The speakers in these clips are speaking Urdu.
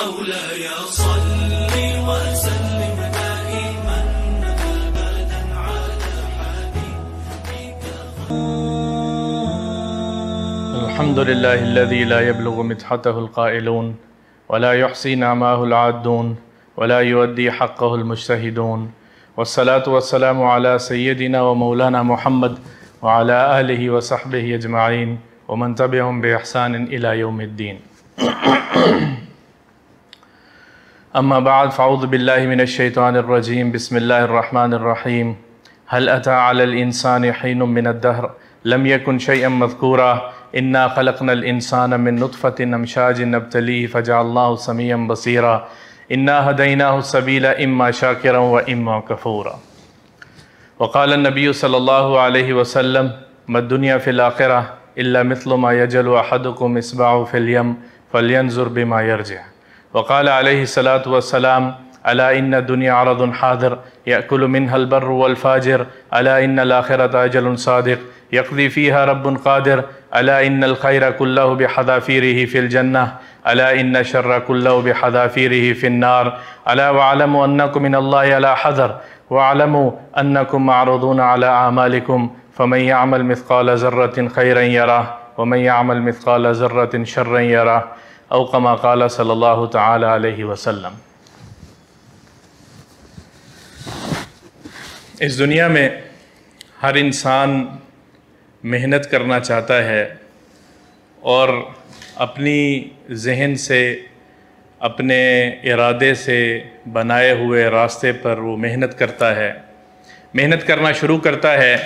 مولاي صل وسلم دائما أبدا على حبيبك. الحمد لله الذي لا يبلغ مدحته القائلون ولا يحصي نعماه العادون ولا يؤدي حقه المجتهدون، والصلاة والسلام على سيدنا ومولانا محمد وعلى آله وصحبه أجمعين ومن تبعهم بإحسان إلى يوم الدين. أما بعد، فأعوذ بالله من الشيطان الرجيم. بسم الله الرحمن الرحيم. هل أتى على الإنسان حين من الدهر لم يكن شيئا مذكورا إنا خلقنا الإنسان من نطفة أمشاج نبتليه فجعلناه سميعا بصيرا إنا هديناه السبيل إما شاكرا وإما كفورا. وقال النبي صلى الله عليه وسلم: ما الدنيا في الآخرة إلا مثل ما يجل أحدكم إصبعه في اليم فلينظر بما يرجع. وقال عليه الصلاة والسلام: ألا إن الدنيا عرض حاضر يأكل منها البر والفاجر ألا إن الآخرة أجل صادق يقضي فيها رب قادر ألا إن الخير كله بحذافيره في الجنة ألا إن الشر كله بحذافيره في النار ألا واعلموا أنكم من الله على حذر واعلموا أنكم معروضون على أعمالكم فمن يعمل مثقال ذرة خيرا يره ومن يعمل مثقال ذرة شرا يره او كما قال صلی اللہ تعالی علیہ وسلم. اس دنیا میں ہر انسان محنت کرنا چاہتا ہے اور اپنی ذہن سے اپنے ارادے سے بنائے ہوئے راستے پر وہ محنت کرتا ہے، محنت کرنا شروع کرتا ہے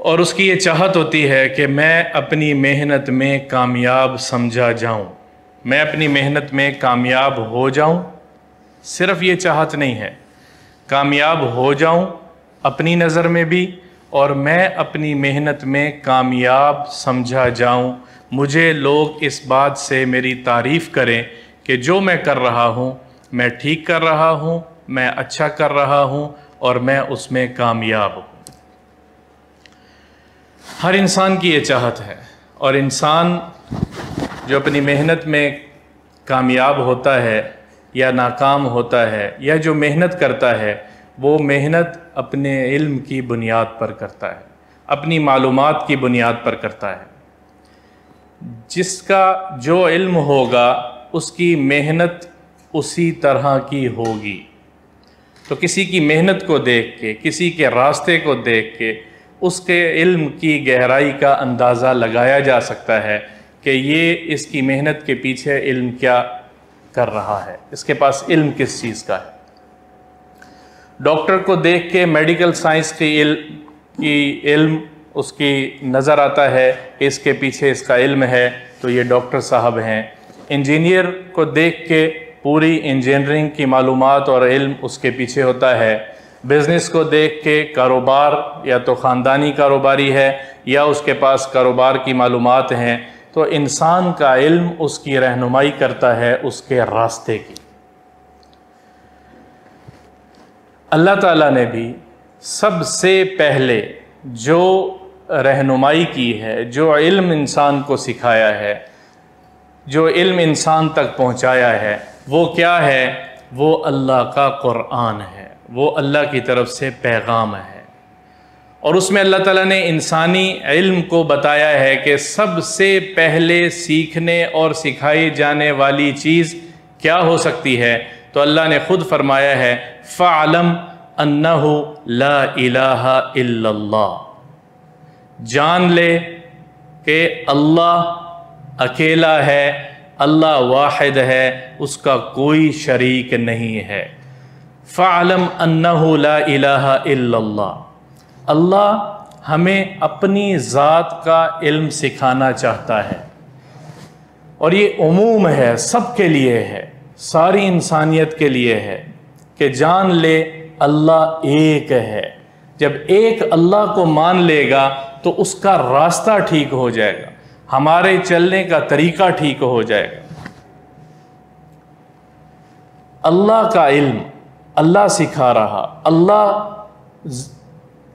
اور اس کی یہ چاہت ہوتی ہے کہ میں اپنی محنت میں کامیاب سمجھا جاؤں، میں اپنی محنت میں کامیاب ہو جاؤں. صرف یہ چاہت نہیں ہے، کامیاب ہو جاؤں اپنی نظر میں بھی اور میں اپنی محنت میں کامیاب سمجھا جاؤں. مجھے لوگ اس بات سے میری تعریف کریں کہ جو میں کر رہا ہوں میں ٹھیک کر رہا ہوں، میں اچھا کر رہا ہوں اور میں اس میں کامیاب ہوں. ہر انسان کی یہ چاہت ہے، اور انسان جو اپنی محنت میں کامیاب ہوتا ہے یا ناکام ہوتا ہے یا جو محنت کرتا ہے وہ محنت اپنے علم کی بنیاد پر کرتا ہے، اپنی معلومات کی بنیاد پر کرتا ہے. جس کا جو علم ہوگا اس کی محنت اسی طرح کی ہوگی. تو کسی کی محنت کو دیکھ کے، کسی کے راستے کو دیکھ کے اس کے علم کی گہرائی کا اندازہ لگایا جا سکتا ہے کہ یہ اس کی محنت کے پیچھے علم کیا کر رہا ہے، اس کے پاس علم کس چیز کا ہے. ڈاکٹر کو دیکھ کے میڈیکل سائنس کی علم اس کی نظر آتا ہے کہ اس کے پیچھے اس کا علم ہے تو یہ ڈاکٹر صاحب ہیں. انجینئر کو دیکھ کے پوری انجینئرنگ کی معلومات اور علم اس کے پیچھے ہوتا ہے. بزنس کو دیکھ کے کاروبار یا تو خاندانی کاروباری ہے یا اس کے پاس کاروبار کی معلومات ہیں. تو انسان کا علم اس کی رہنمائی کرتا ہے اس کے راستے کی. اللہ تعالیٰ نے بھی سب سے پہلے جو رہنمائی کی ہے، جو علم انسان کو سکھایا ہے، جو علم انسان تک پہنچایا ہے، وہ کیا ہے؟ وہ اللہ کا قرآن ہے، وہ اللہ کی طرف سے پیغام ہے. اور اس میں اللہ تعالیٰ نے انسانی علم کو بتایا ہے کہ سب سے پہلے سیکھنے اور سکھائی جانے والی چیز کیا ہو سکتی ہے. تو اللہ نے خود فرمایا ہے فَعْلَمْ أَنَّهُ لَا إِلَهَ إِلَّا اللَّهُ، جان لے کہ اللہ اکیلا ہے، اللہ واحد ہے، اس کا کوئی شریک نہیں ہے. فَعْلَمْ أَنَّهُ لَا إِلَهَ إِلَّا اللَّهُ، اللہ ہمیں اپنی ذات کا علم سکھانا چاہتا ہے. اور یہ عموم ہے، سب کے لیے ہے، ساری انسانیت کے لیے ہے کہ جان لے اللہ ایک ہے. جب ایک اللہ کو مان لے گا تو اس کا راستہ ٹھیک ہو جائے گا، ہمارے چلنے کا طریقہ ٹھیک ہو جائے گا. اللہ کا علم اللہ سکھا رہا، اللہ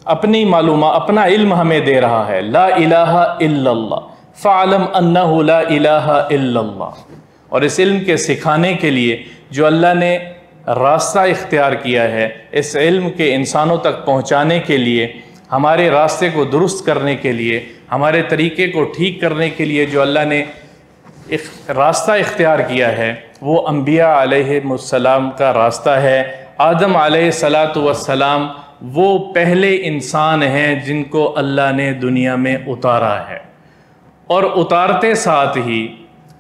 اپنی معلومات، اپنا علم ہمیں دے رہا ہے. لا الہ الا اللہ، فَعْلَمْ أَنَّهُ لَا إِلَهَ إِلَّا اللَّهُ. اور اس علم کے سکھانے کے لیے جو اللہ نے راستہ اختیار کیا ہے، اس علم کے انسانوں تک پہنچانے کے لیے، ہمارے راستے کو درست کرنے کے لیے، ہمارے طریقے کو ٹھیک کرنے کے لیے جو اللہ نے راستہ اختیار کیا ہے، وہ انبیاء علیہ السلام کا راستہ ہے۔ آدم علیہ السلام وہ پہلے انسان ہیں جن کو اللہ نے دنیا میں اتارا ہے، اور اتارتے ساتھ ہی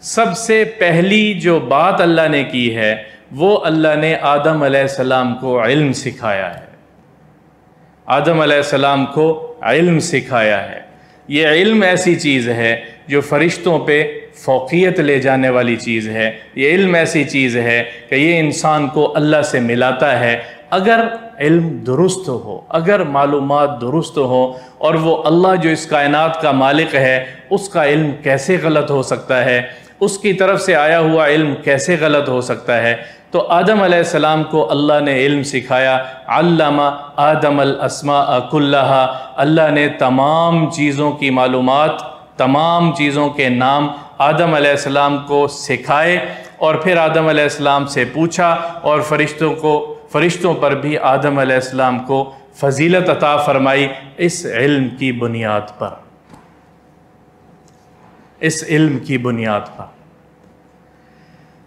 سب سے پہلی جو بات اللہ نے کی ہے وہ اللہ نے آدم علیہ السلام کو علم سکھایا ہے۔ آدم علیہ السلام کو علم سکھایا ہے۔ یہ علم ایسی چیز ہے جو فرشتوں پہ فوقیت لے جانے والی چیز ہے۔ یہ علم ایسی چیز ہے کہ یہ انسان کو اللہ سے ملاتا ہے۔ اگر علم درست ہو، اگر معلومات درست ہو، اور وہ اللہ جو اس کائنات کا مالک ہے اس کا علم کیسے غلط ہو سکتا ہے، اس کی طرف سے آیا ہوا علم کیسے غلط ہو سکتا ہے؟ تو آدم علیہ السلام کو اللہ نے علم سکھایا۔ علم آدم الاسماء کلہا، اللہ نے تمام چیزوں کی معلومات، تمام چیزوں کے نام آدم علیہ السلام کو سکھائے، اور پھر آدم علیہ السلام سے پوچھا، اور فرشتوں پر بھی آدم علیہ السلام کو فضیلت عطا فرمائی اس علم کی بنیاد پر، اس علم کی بنیاد پر۔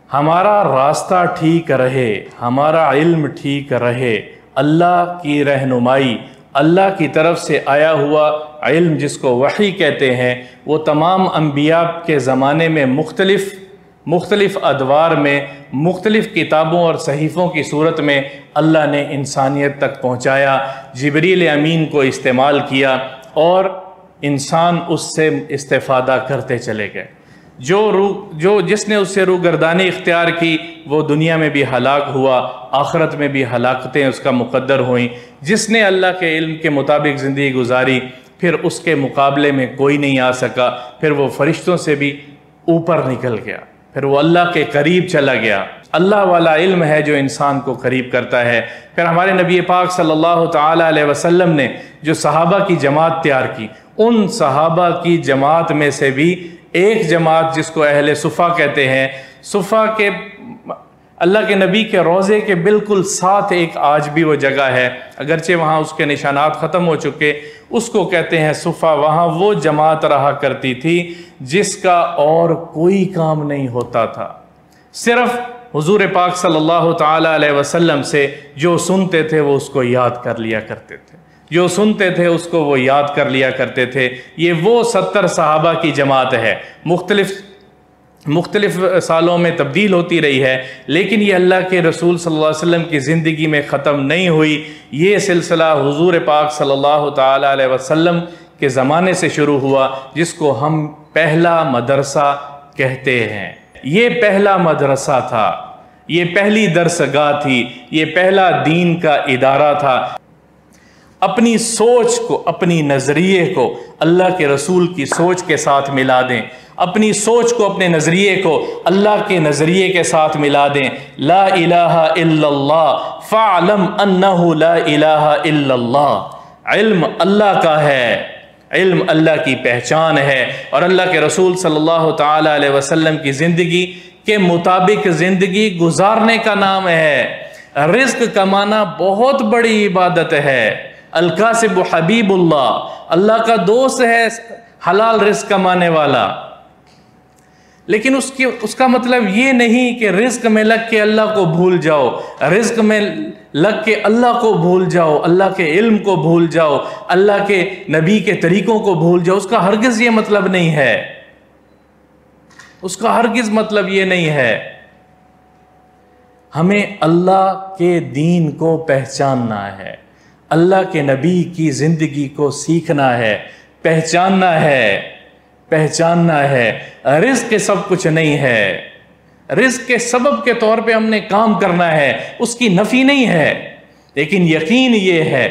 ہمارا راستہ ٹھیک رہے، ہمارا علم ٹھیک رہے، اللہ کی رہنمائی، اللہ کی طرف سے آیا ہوا علم جس کو وحی کہتے ہیں، وہ تمام انبیاء کے زمانے میں مختلف ادوار میں، مختلف کتابوں اور صحیفوں کی صورت میں اللہ نے انسانیت تک پہنچایا۔ جبریل امین کو استعمال کیا اور انسان اس سے استفادہ کرتے چلے گئے۔ جس نے اس سے روگردانی اختیار کی وہ دنیا میں بھی ہلاک ہوا، آخرت میں بھی ہلاکتیں اس کا مقدر ہوئیں۔ جس نے اللہ کے علم کے مطابق زندگی گزاری، پھر اس کے مقابلے میں کوئی نہیں آ سکا، پھر وہ فرشتوں سے بھی اوپر نکل گیا، پھر وہ اللہ کے قریب چلا گیا۔ اللہ والا علم ہے جو انسان کو قریب کرتا ہے۔ پھر ہمارے نبی پاک صلی اللہ تعالی علیہ وسلم نے جو صحابہ کی جماعت تیار کی، ان صحابہ کی جماعت میں سے بھی ایک جماعت جس کو اہل صفا کہتے ہیں، صفا کے اللہ کے نبی کے روضے کے بالکل ساتھ ایک آج بھی وہ جگہ ہے، اگرچہ وہاں اس کے نشانات ختم ہو چکے، اس کو کہتے ہیں صفا۔ وہاں وہ جماعت رہا کرتی تھی جس کا اور کوئی کام نہیں ہوتا تھا، صرف حضور پاک صلی اللہ تعالی علیہ وسلم سے جو سنتے تھے وہ اس کو یاد کر لیا کرتے تھے، جو سنتے تھے اس کو وہ یاد کر لیا کرتے تھے۔ یہ وہ 70 صحابہ کی جماعت ہے، مختلف سالوں میں تبدیل ہوتی رہی ہے، لیکن یہ اللہ کے رسول صلی اللہ علیہ وسلم کی زندگی میں ختم نہیں ہوئی۔ یہ سلسلہ حضور پاک صلی اللہ تعالی علیہ وسلم کے زمانے سے شروع ہوا، جس کو ہم پہلا مدرسہ کہتے ہیں۔ یہ پہلا مدرسہ تھا، یہ پہلی درسگاہ تھی، یہ پہلا دین کا ادارہ تھا۔ اپنی سوچ کو، اپنی نظریے کو اللہ کے رسول کی سوچ کے ساتھ ملا دیں، اپنی سوچ کو، اپنے نظریے کو اللہ کے نظریے کے ساتھ ملا دیں۔ لا الہ الا اللہ فاعلم انہ لا الہ الا اللہ۔ علم اللہ کا ہے، علم اللہ کی پہچان ہے، اور اللہ کے رسول صلی اللہ تعالی علیہ وسلم کی زندگی کے مطابق زندگی گزارنے کا نام ہے۔ رزق کمانا بہت بڑی عبادت ہے۔ الکاسب حبیب اللہ کا دوست ہے حلال رزق کمانے والا، لیکن اس کا مطلب یہ نہیں کہ رزق میں لگ کے اللہ کو بھول جاؤ، رزق میں لگ کے اللہ کو بھول جاؤ، اللہ کے علم کو بھول جاؤ، اللہ کے نبی کے طریقوں کو بھول جاؤ۔ اس کا ہرگز یہ مطلب نہیں ہے، اس کا ہرگز مطلب یہ نہیں ہے۔ ہمیں اللہ کے دین کو پہچاننا ہے، اللہ کے نبی کی زندگی کو سیکھنا ہے، پہچاننا ہے۔ رزق سب کچھ نہیں ہے، رزق کے سبب کے طور پہ ہم نے کام کرنا ہے، اس کی نفی نہیں ہے، لیکن یقین یہ ہے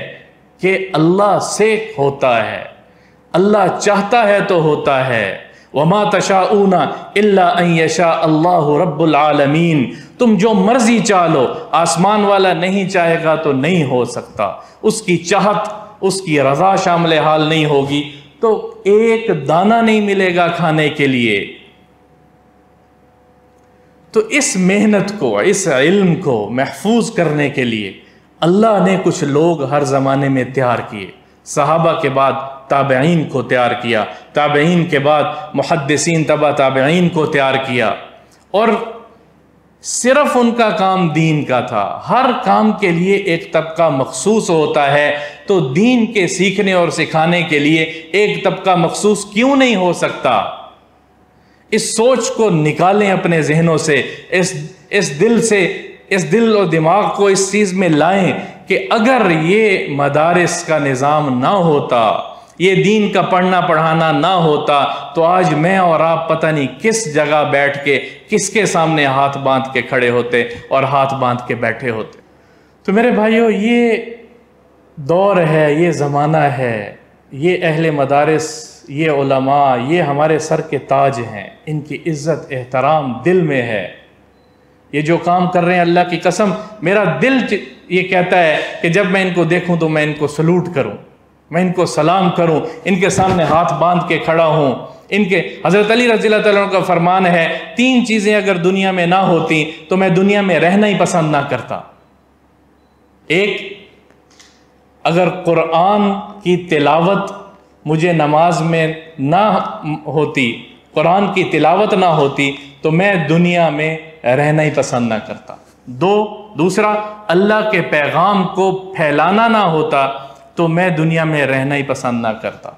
کہ اللہ سے ہوتا ہے، اللہ چاہتا ہے تو ہوتا ہے۔ وَمَا تَشَاءُونَ إِلَّا أَن يَشَاءَ اللَّهُ رَبُّ الْعَالَمِينَ۔ تم جو مرضی چاہ لو، آسمان والا نہیں چاہے گا تو نہیں ہو سکتا، اس کی چاہت، اس کی رضا شامل حال نہیں ہوگی تو ایک دانہ نہیں ملے گا کھانے کے لیے۔ تو اس محنت کو، اس علم کو محفوظ کرنے کے لیے اللہ نے کچھ لوگ ہر زمانے میں تیار کیے. صحابہ کے بعد تابعین کو تیار کیا، تابعین کے بعد محدثین تبع تابعین کو تیار کیا، اور صرف ان کا کام دین کا تھا. ہر کام کے لیے ایک طبقہ مخصوص ہوتا ہے، تو دین کے سیکھنے اور سکھانے کے لیے ایک طبقہ مخصوص کیوں نہیں ہو سکتا؟ اس سوچ کو نکالیں اپنے ذہنوں سے، اس دل و دماغ کو اس چیز میں لائیں کہ اگر یہ مدارس کا نظام نہ ہوتا، یہ دین کا پڑھنا پڑھانا نہ ہوتا، تو آج میں اور آپ پتہ نہیں کس جگہ بیٹھ کے کس کے سامنے ہاتھ باندھ کے کھڑے ہوتے اور ہاتھ باندھ کے بیٹھے ہوتے. تو میرے بھائیوں، یہ دور ہے، یہ زمانہ ہے، یہ اہل مدارس، یہ علماء، یہ ہمارے سر کے تاج ہیں، ان کی عزت احترام دل میں ہے. یہ جو کام کر رہے ہیں، اللہ کی قسم میرا دل یہ کہتا ہے کہ جب میں ان کو دیکھوں تو میں ان کو سلوٹ کروں، میں ان کو سلام کروں، ان کے سامنے ہاتھ باندھ کے کھڑا ہوں. ان کے حضرت علی رضی اللہ تعالیٰ عنہ کا فرمان ہے، 3 چیزیں اگر دنیا میں نہ ہوتی تو میں دنیا میں رہنا ہی پسند نہ کرتا. ایک، اگر قرآن کی تلاوت مجھے نماز میں نہ ہوتی، قرآن کی تلاوت نہ ہوتی تو میں دنیا میں رہنا ہی پسند نہ کرتا. دوسرا، اللہ کے پیغام کو پھیلانا نہ ہوتا تو میں دنیا میں رہنا ہی پسند نہ کرتا.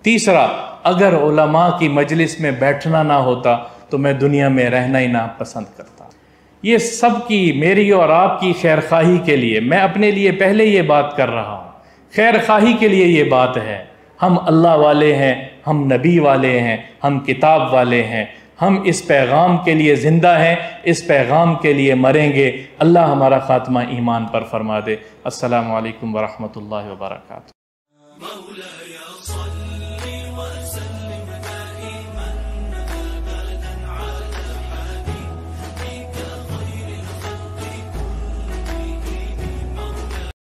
تیسرا، اگر علماء کی مجلس میں بیٹھنا نہ ہوتا تو میں دنیا میں رہنا ہی نہ پسند کرتا. یہ سب کی، میری اور آپ کی خیر خواہی کے لیے، میں اپنے لیے پہلے یہ بات کر رہا ہوں، خیر خواہی کے لیے یہ بات ہے. ہم اللہ والے ہیں، ہم نبی والے ہیں، ہم کتاب والے ہیں، ہم اس پیغام کے لیے زندہ ہیں، اس پیغام کے لیے مریں گے. اللہ ہمارا خاتمہ ایمان پر فرما دے. السلام علیکم ورحمۃ اللہ وبرکاتہ.